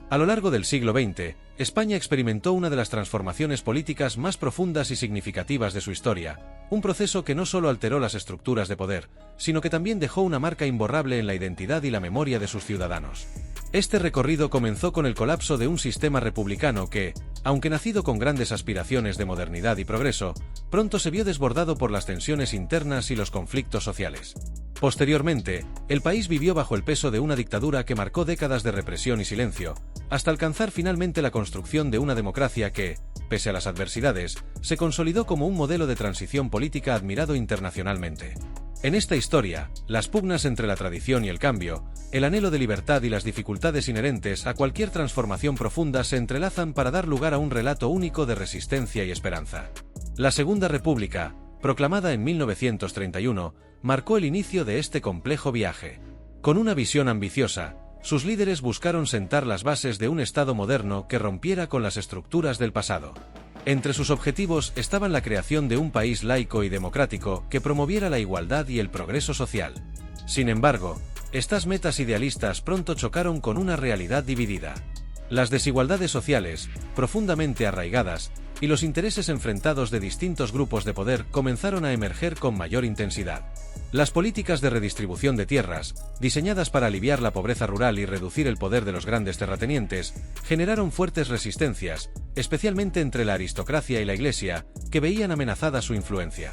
A lo largo del siglo XX, España experimentó una de las transformaciones políticas más profundas y significativas de su historia, un proceso que no solo alteró las estructuras de poder, sino que también dejó una marca imborrable en la identidad y la memoria de sus ciudadanos. Este recorrido comenzó con el colapso de un sistema republicano que, aunque nacido con grandes aspiraciones de modernidad y progreso, pronto se vio desbordado por las tensiones internas y los conflictos sociales. Posteriormente, el país vivió bajo el peso de una dictadura que marcó décadas de represión y silencio, hasta alcanzar finalmente la construcción de una democracia que, pese a las adversidades, se consolidó como un modelo de transición política admirado internacionalmente. En esta historia, las pugnas entre la tradición y el cambio, el anhelo de libertad y las dificultades inherentes a cualquier transformación profunda se entrelazan para dar lugar a un relato único de resistencia y esperanza. La Segunda República, proclamada en 1931, marcó el inicio de este complejo viaje. Con una visión ambiciosa, sus líderes buscaron sentar las bases de un Estado moderno que rompiera con las estructuras del pasado. Entre sus objetivos estaban la creación de un país laico y democrático que promoviera la igualdad y el progreso social. Sin embargo, estas metas idealistas pronto chocaron con una realidad dividida. Las desigualdades sociales, profundamente arraigadas, y los intereses enfrentados de distintos grupos de poder comenzaron a emerger con mayor intensidad. Las políticas de redistribución de tierras, diseñadas para aliviar la pobreza rural y reducir el poder de los grandes terratenientes, generaron fuertes resistencias, especialmente entre la aristocracia y la Iglesia, que veían amenazada su influencia.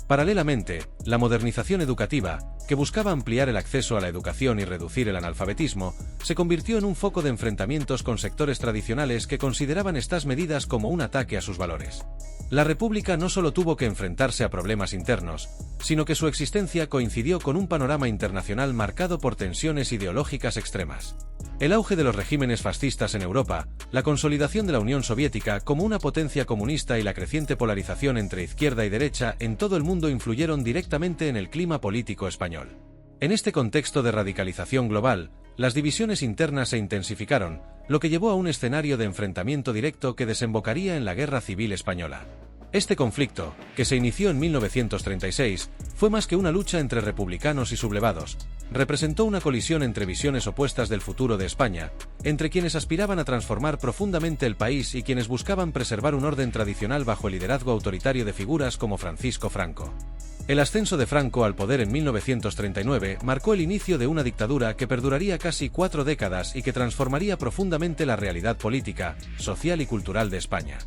Paralelamente, la modernización educativa, que buscaba ampliar el acceso a la educación y reducir el analfabetismo, se convirtió en un foco de enfrentamientos con sectores tradicionales que consideraban estas medidas como un ataque a sus valores. La República no solo tuvo que enfrentarse a problemas internos, sino que su existencia coincidió con un panorama internacional marcado por tensiones ideológicas extremas. El auge de los regímenes fascistas en Europa, la consolidación de la Unión Soviética como una potencia comunista y la creciente polarización entre izquierda y derecha en todo el mundo influyeron directamente en el clima político español. En este contexto de radicalización global, las divisiones internas se intensificaron, lo que llevó a un escenario de enfrentamiento directo que desembocaría en la Guerra Civil Española. Este conflicto, que se inició en 1936, fue más que una lucha entre republicanos y sublevados. Representó una colisión entre visiones opuestas del futuro de España, entre quienes aspiraban a transformar profundamente el país y quienes buscaban preservar un orden tradicional bajo el liderazgo autoritario de figuras como Francisco Franco. El ascenso de Franco al poder en 1939 marcó el inicio de una dictadura que perduraría casi 4 décadas y que transformaría profundamente la realidad política, social y cultural de España.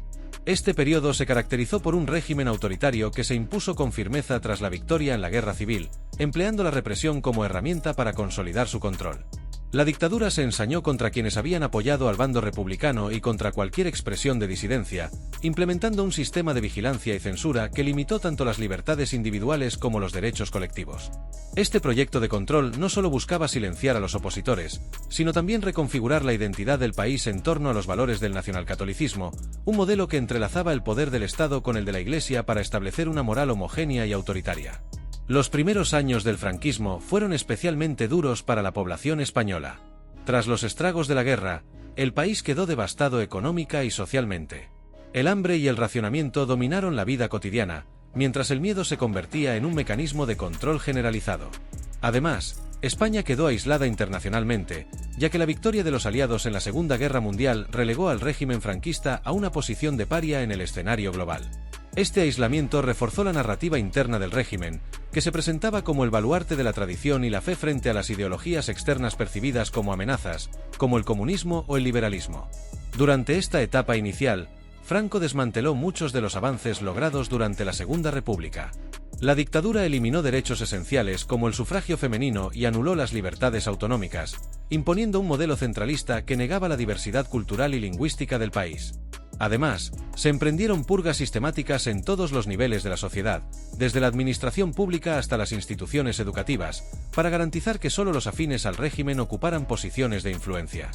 Este periodo se caracterizó por un régimen autoritario que se impuso con firmeza tras la victoria en la Guerra Civil, empleando la represión como herramienta para consolidar su control. La dictadura se ensañó contra quienes habían apoyado al bando republicano y contra cualquier expresión de disidencia, implementando un sistema de vigilancia y censura que limitó tanto las libertades individuales como los derechos colectivos. Este proyecto de control no solo buscaba silenciar a los opositores, sino también reconfigurar la identidad del país en torno a los valores del nacionalcatolicismo, un modelo que entrelazaba el poder del Estado con el de la Iglesia para establecer una moral homogénea y autoritaria. Los primeros años del franquismo fueron especialmente duros para la población española. Tras los estragos de la guerra, el país quedó devastado económica y socialmente. El hambre y el racionamiento dominaron la vida cotidiana, mientras el miedo se convertía en un mecanismo de control generalizado. Además, España quedó aislada internacionalmente, ya que la victoria de los aliados en la Segunda Guerra Mundial relegó al régimen franquista a una posición de paria en el escenario global. Este aislamiento reforzó la narrativa interna del régimen, que se presentaba como el baluarte de la tradición y la fe frente a las ideologías externas percibidas como amenazas, como el comunismo o el liberalismo. Durante esta etapa inicial, Franco desmanteló muchos de los avances logrados durante la Segunda República. La dictadura eliminó derechos esenciales como el sufragio femenino y anuló las libertades autonómicas, imponiendo un modelo centralista que negaba la diversidad cultural y lingüística del país. Además, se emprendieron purgas sistemáticas en todos los niveles de la sociedad, desde la administración pública hasta las instituciones educativas, para garantizar que solo los afines al régimen ocuparan posiciones de influencia.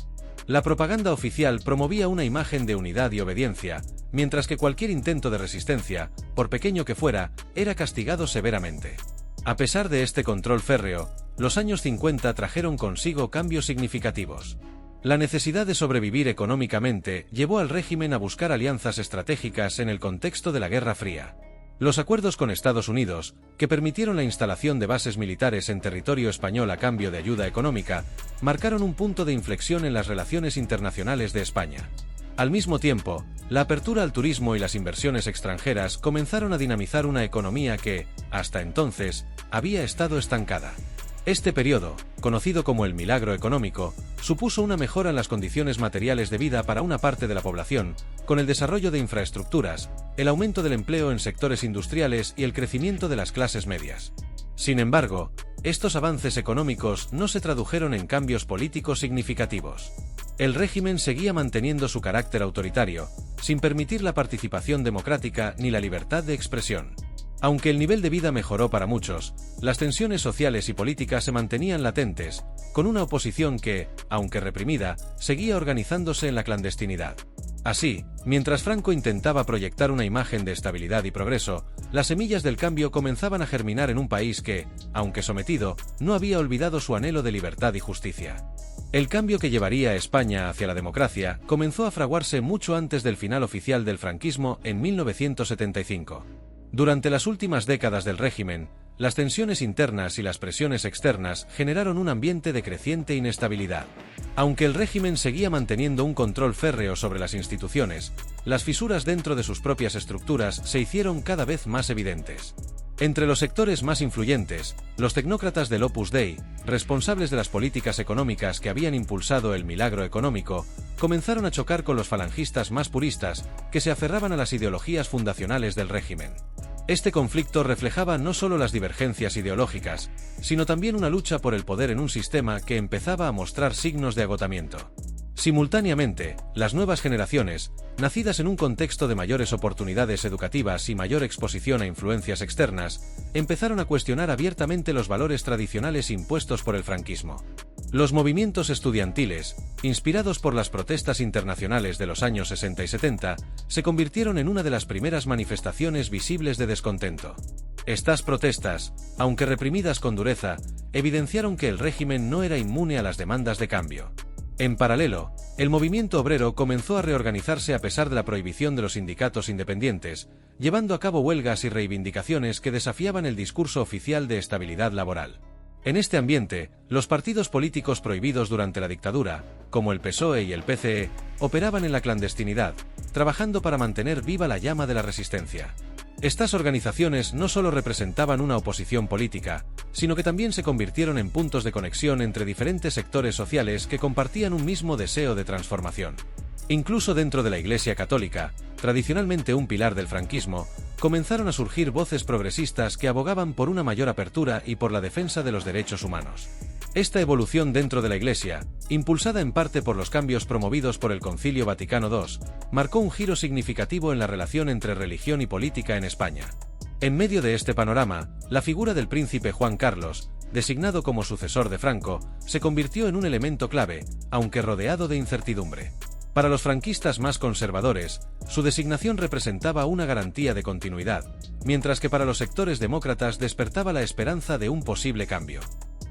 La propaganda oficial promovía una imagen de unidad y obediencia, mientras que cualquier intento de resistencia, por pequeño que fuera, era castigado severamente. A pesar de este control férreo, los años 50 trajeron consigo cambios significativos. La necesidad de sobrevivir económicamente llevó al régimen a buscar alianzas estratégicas en el contexto de la Guerra Fría. Los acuerdos con Estados Unidos, que permitieron la instalación de bases militares en territorio español a cambio de ayuda económica, marcaron un punto de inflexión en las relaciones internacionales de España. Al mismo tiempo, la apertura al turismo y las inversiones extranjeras comenzaron a dinamizar una economía que, hasta entonces, había estado estancada. Este periodo, conocido como el milagro económico, supuso una mejora en las condiciones materiales de vida para una parte de la población, con el desarrollo de infraestructuras, el aumento del empleo en sectores industriales y el crecimiento de las clases medias. Sin embargo, estos avances económicos no se tradujeron en cambios políticos significativos. El régimen seguía manteniendo su carácter autoritario, sin permitir la participación democrática ni la libertad de expresión. Aunque el nivel de vida mejoró para muchos, las tensiones sociales y políticas se mantenían latentes, con una oposición que, aunque reprimida, seguía organizándose en la clandestinidad. Así, mientras Franco intentaba proyectar una imagen de estabilidad y progreso, las semillas del cambio comenzaban a germinar en un país que, aunque sometido, no había olvidado su anhelo de libertad y justicia. El cambio que llevaría a España hacia la democracia comenzó a fraguarse mucho antes del final oficial del franquismo en 1975. Durante las últimas décadas del régimen, las tensiones internas y las presiones externas generaron un ambiente de creciente inestabilidad. Aunque el régimen seguía manteniendo un control férreo sobre las instituciones, las fisuras dentro de sus propias estructuras se hicieron cada vez más evidentes. Entre los sectores más influyentes, los tecnócratas del Opus Dei, responsables de las políticas económicas que habían impulsado el milagro económico, comenzaron a chocar con los falangistas más puristas, que se aferraban a las ideologías fundacionales del régimen. Este conflicto reflejaba no solo las divergencias ideológicas, sino también una lucha por el poder en un sistema que empezaba a mostrar signos de agotamiento. Simultáneamente, las nuevas generaciones, nacidas en un contexto de mayores oportunidades educativas y mayor exposición a influencias externas, empezaron a cuestionar abiertamente los valores tradicionales impuestos por el franquismo. Los movimientos estudiantiles, inspirados por las protestas internacionales de los años 60 y 70, se convirtieron en una de las primeras manifestaciones visibles de descontento. Estas protestas, aunque reprimidas con dureza, evidenciaron que el régimen no era inmune a las demandas de cambio. En paralelo, el movimiento obrero comenzó a reorganizarse a pesar de la prohibición de los sindicatos independientes, llevando a cabo huelgas y reivindicaciones que desafiaban el discurso oficial de estabilidad laboral. En este ambiente, los partidos políticos prohibidos durante la dictadura, como el PSOE y el PCE, operaban en la clandestinidad, trabajando para mantener viva la llama de la resistencia. Estas organizaciones no solo representaban una oposición política, sino que también se convirtieron en puntos de conexión entre diferentes sectores sociales que compartían un mismo deseo de transformación. Incluso dentro de la Iglesia Católica, tradicionalmente un pilar del franquismo, comenzaron a surgir voces progresistas que abogaban por una mayor apertura y por la defensa de los derechos humanos. Esta evolución dentro de la Iglesia, impulsada en parte por los cambios promovidos por el Concilio Vaticano II, marcó un giro significativo en la relación entre religión y política en España. En medio de este panorama, la figura del príncipe Juan Carlos, designado como sucesor de Franco, se convirtió en un elemento clave, aunque rodeado de incertidumbre. Para los franquistas más conservadores, su designación representaba una garantía de continuidad, mientras que para los sectores demócratas despertaba la esperanza de un posible cambio.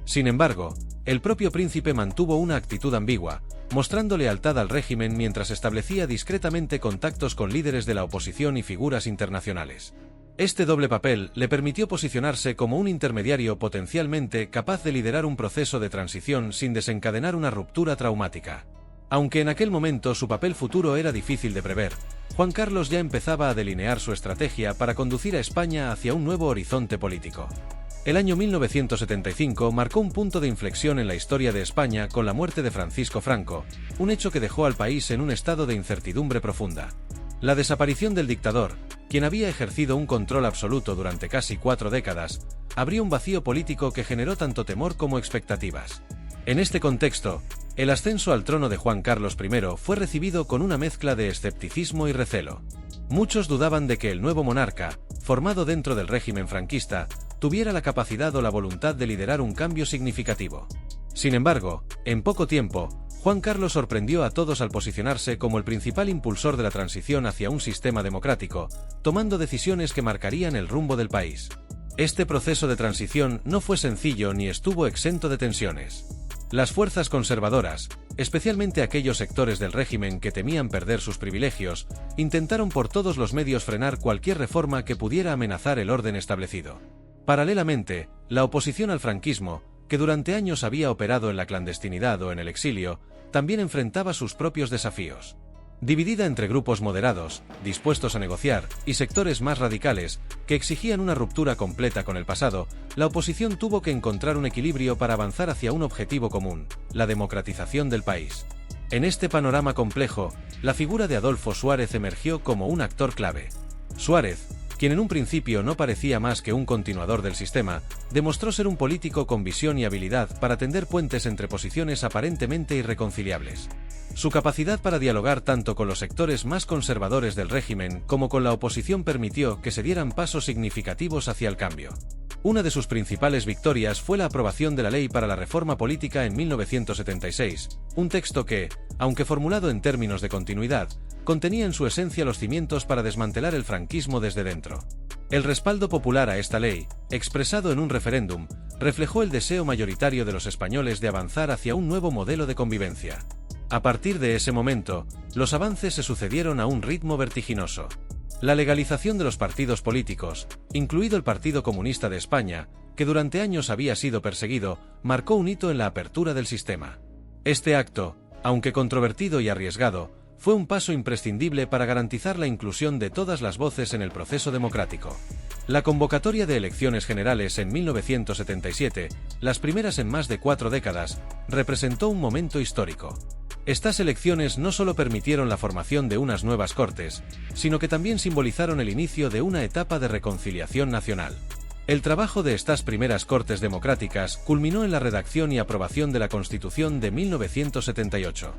Sin embargo, el propio príncipe mantuvo una actitud ambigua, mostrando lealtad al régimen mientras establecía discretamente contactos con líderes de la oposición y figuras internacionales. Este doble papel le permitió posicionarse como un intermediario potencialmente capaz de liderar un proceso de transición sin desencadenar una ruptura traumática. Aunque en aquel momento su papel futuro era difícil de prever, Juan Carlos ya empezaba a delinear su estrategia para conducir a España hacia un nuevo horizonte político. El año 1975 marcó un punto de inflexión en la historia de España con la muerte de Francisco Franco, un hecho que dejó al país en un estado de incertidumbre profunda. La desaparición del dictador, quien había ejercido un control absoluto durante casi 4 décadas, abrió un vacío político que generó tanto temor como expectativas. En este contexto, el ascenso al trono de Juan Carlos I fue recibido con una mezcla de escepticismo y recelo. Muchos dudaban de que el nuevo monarca, formado dentro del régimen franquista, tuviera la capacidad o la voluntad de liderar un cambio significativo. Sin embargo, en poco tiempo, Juan Carlos sorprendió a todos al posicionarse como el principal impulsor de la transición hacia un sistema democrático, tomando decisiones que marcarían el rumbo del país. Este proceso de transición no fue sencillo ni estuvo exento de tensiones. Las fuerzas conservadoras, especialmente aquellos sectores del régimen que temían perder sus privilegios, intentaron por todos los medios frenar cualquier reforma que pudiera amenazar el orden establecido. Paralelamente, la oposición al franquismo, que durante años había operado en la clandestinidad o en el exilio, también enfrentaba sus propios desafíos. Dividida entre grupos moderados, dispuestos a negociar, y sectores más radicales, que exigían una ruptura completa con el pasado, la oposición tuvo que encontrar un equilibrio para avanzar hacia un objetivo común, la democratización del país. En este panorama complejo, la figura de Adolfo Suárez emergió como un actor clave. Suárez, quien en un principio no parecía más que un continuador del sistema, demostró ser un político con visión y habilidad para tender puentes entre posiciones aparentemente irreconciliables. Su capacidad para dialogar tanto con los sectores más conservadores del régimen como con la oposición permitió que se dieran pasos significativos hacia el cambio. Una de sus principales victorias fue la aprobación de la Ley para la Reforma Política en 1976, un texto que, aunque formulado en términos de continuidad, contenía en su esencia los cimientos para desmantelar el franquismo desde dentro. El respaldo popular a esta ley, expresado en un referéndum, reflejó el deseo mayoritario de los españoles de avanzar hacia un nuevo modelo de convivencia. A partir de ese momento, los avances se sucedieron a un ritmo vertiginoso. La legalización de los partidos políticos, incluido el Partido Comunista de España, que durante años había sido perseguido, marcó un hito en la apertura del sistema. Este acto, aunque controvertido y arriesgado, fue un paso imprescindible para garantizar la inclusión de todas las voces en el proceso democrático. La convocatoria de elecciones generales en 1977, las primeras en más de 4 décadas, representó un momento histórico. Estas elecciones no solo permitieron la formación de unas nuevas Cortes, sino que también simbolizaron el inicio de una etapa de reconciliación nacional. El trabajo de estas primeras Cortes democráticas culminó en la redacción y aprobación de la Constitución de 1978.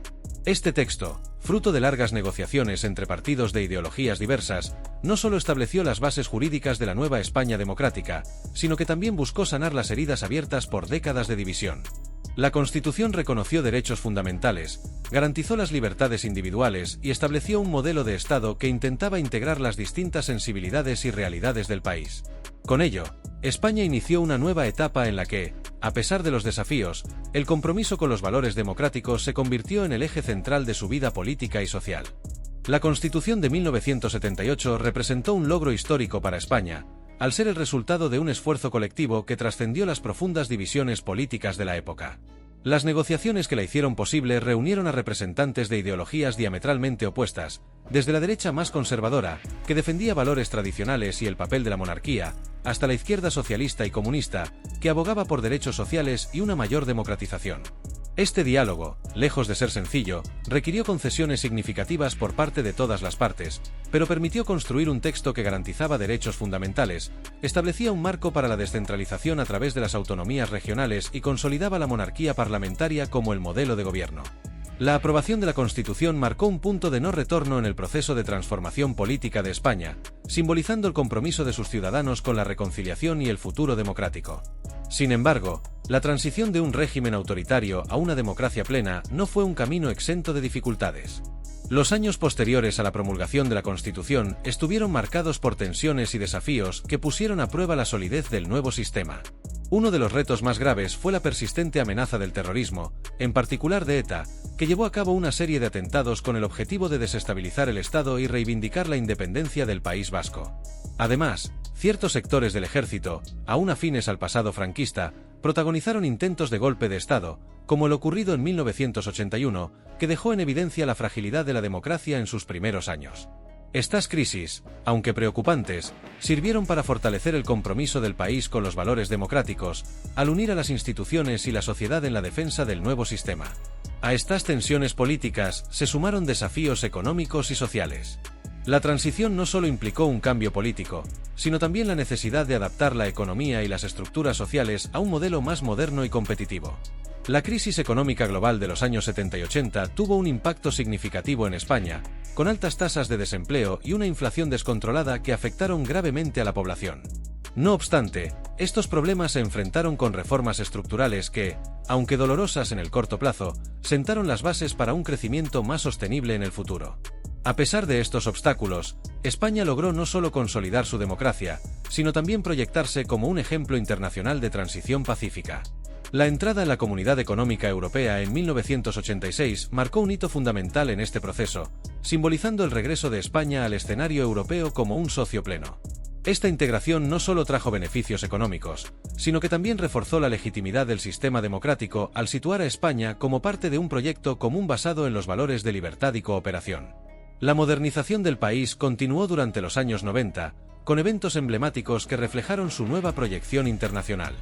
Este texto, fruto de largas negociaciones entre partidos de ideologías diversas, no solo estableció las bases jurídicas de la nueva España democrática, sino que también buscó sanar las heridas abiertas por décadas de división. La Constitución reconoció derechos fundamentales, garantizó las libertades individuales y estableció un modelo de Estado que intentaba integrar las distintas sensibilidades y realidades del país. Con ello, España inició una nueva etapa en la que, a pesar de los desafíos, el compromiso con los valores democráticos se convirtió en el eje central de su vida política y social. La Constitución de 1978 representó un logro histórico para España, al ser el resultado de un esfuerzo colectivo que trascendió las profundas divisiones políticas de la época. Las negociaciones que la hicieron posible reunieron a representantes de ideologías diametralmente opuestas, desde la derecha más conservadora, que defendía valores tradicionales y el papel de la monarquía, hasta la izquierda socialista y comunista, que abogaba por derechos sociales y una mayor democratización. Este diálogo, lejos de ser sencillo, requirió concesiones significativas por parte de todas las partes, pero permitió construir un texto que garantizaba derechos fundamentales, establecía un marco para la descentralización a través de las autonomías regionales y consolidaba la monarquía parlamentaria como el modelo de gobierno. La aprobación de la Constitución marcó un punto de no retorno en el proceso de transformación política de España, simbolizando el compromiso de sus ciudadanos con la reconciliación y el futuro democrático. Sin embargo, la transición de un régimen autoritario a una democracia plena no fue un camino exento de dificultades. Los años posteriores a la promulgación de la Constitución estuvieron marcados por tensiones y desafíos que pusieron a prueba la solidez del nuevo sistema. Uno de los retos más graves fue la persistente amenaza del terrorismo, en particular de ETA, que llevó a cabo una serie de atentados con el objetivo de desestabilizar el Estado y reivindicar la independencia del País Vasco. Además, ciertos sectores del ejército, aún afines al pasado franquista, protagonizaron intentos de golpe de Estado, como el ocurrido en 1981, que dejó en evidencia la fragilidad de la democracia en sus primeros años. Estas crisis, aunque preocupantes, sirvieron para fortalecer el compromiso del país con los valores democráticos, al unir a las instituciones y la sociedad en la defensa del nuevo sistema. A estas tensiones políticas se sumaron desafíos económicos y sociales. La transición no solo implicó un cambio político, sino también la necesidad de adaptar la economía y las estructuras sociales a un modelo más moderno y competitivo. La crisis económica global de los años 70 y 80 tuvo un impacto significativo en España, con altas tasas de desempleo y una inflación descontrolada que afectaron gravemente a la población. No obstante, estos problemas se enfrentaron con reformas estructurales que, aunque dolorosas en el corto plazo, sentaron las bases para un crecimiento más sostenible en el futuro. A pesar de estos obstáculos, España logró no solo consolidar su democracia, sino también proyectarse como un ejemplo internacional de transición pacífica. La entrada en la Comunidad Económica Europea en 1986 marcó un hito fundamental en este proceso, simbolizando el regreso de España al escenario europeo como un socio pleno. Esta integración no solo trajo beneficios económicos, sino que también reforzó la legitimidad del sistema democrático al situar a España como parte de un proyecto común basado en los valores de libertad y cooperación. La modernización del país continuó durante los años 90, con eventos emblemáticos que reflejaron su nueva proyección internacional.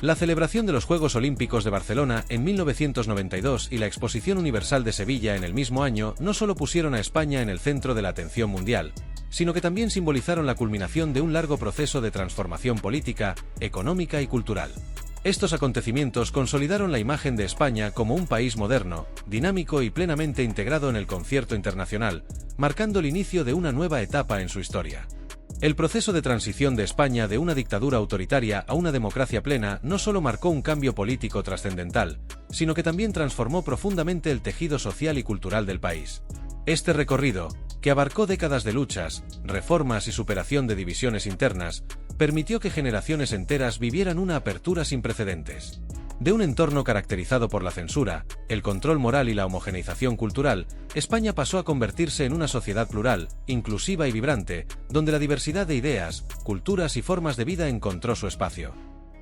La celebración de los Juegos Olímpicos de Barcelona en 1992 y la Exposición Universal de Sevilla en el mismo año no solo pusieron a España en el centro de la atención mundial, sino que también simbolizaron la culminación de un largo proceso de transformación política, económica y cultural. Estos acontecimientos consolidaron la imagen de España como un país moderno, dinámico y plenamente integrado en el concierto internacional, marcando el inicio de una nueva etapa en su historia. El proceso de transición de España de una dictadura autoritaria a una democracia plena no solo marcó un cambio político trascendental, sino que también transformó profundamente el tejido social y cultural del país. Este recorrido, que abarcó décadas de luchas, reformas y superación de divisiones internas, permitió que generaciones enteras vivieran una apertura sin precedentes. De un entorno caracterizado por la censura, el control moral y la homogeneización cultural, España pasó a convertirse en una sociedad plural, inclusiva y vibrante, donde la diversidad de ideas, culturas y formas de vida encontró su espacio.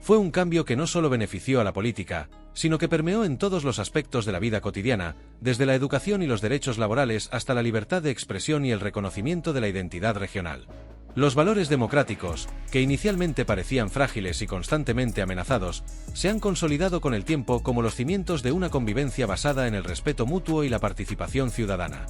Fue un cambio que no solo benefició a la política, sino que permeó en todos los aspectos de la vida cotidiana, desde la educación y los derechos laborales hasta la libertad de expresión y el reconocimiento de la identidad regional. Los valores democráticos, que inicialmente parecían frágiles y constantemente amenazados, se han consolidado con el tiempo como los cimientos de una convivencia basada en el respeto mutuo y la participación ciudadana.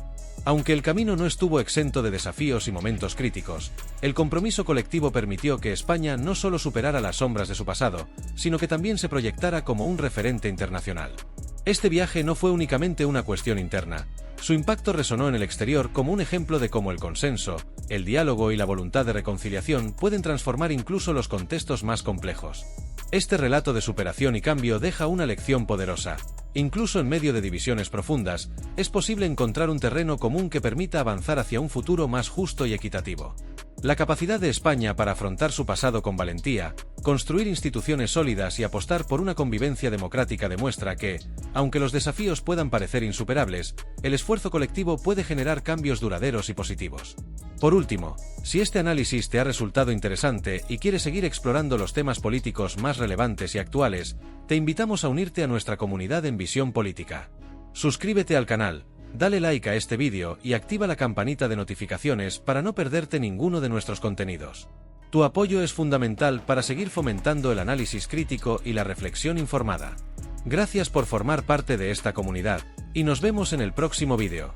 Aunque el camino no estuvo exento de desafíos y momentos críticos, el compromiso colectivo permitió que España no solo superara las sombras de su pasado, sino que también se proyectara como un referente internacional. Este viaje no fue únicamente una cuestión interna. Su impacto resonó en el exterior como un ejemplo de cómo el consenso, el diálogo y la voluntad de reconciliación pueden transformar incluso los contextos más complejos. Este relato de superación y cambio deja una lección poderosa. Incluso en medio de divisiones profundas, es posible encontrar un terreno común que permita avanzar hacia un futuro más justo y equitativo. La capacidad de España para afrontar su pasado con valentía, construir instituciones sólidas y apostar por una convivencia democrática demuestra que, aunque los desafíos puedan parecer insuperables, el esfuerzo colectivo puede generar cambios duraderos y positivos. Por último, si este análisis te ha resultado interesante y quieres seguir explorando los temas políticos más relevantes y actuales, te invitamos a unirte a nuestra comunidad en Visión Política. Suscríbete al canal, dale like a este vídeo y activa la campanita de notificaciones para no perderte ninguno de nuestros contenidos. Tu apoyo es fundamental para seguir fomentando el análisis crítico y la reflexión informada. Gracias por formar parte de esta comunidad, y nos vemos en el próximo vídeo.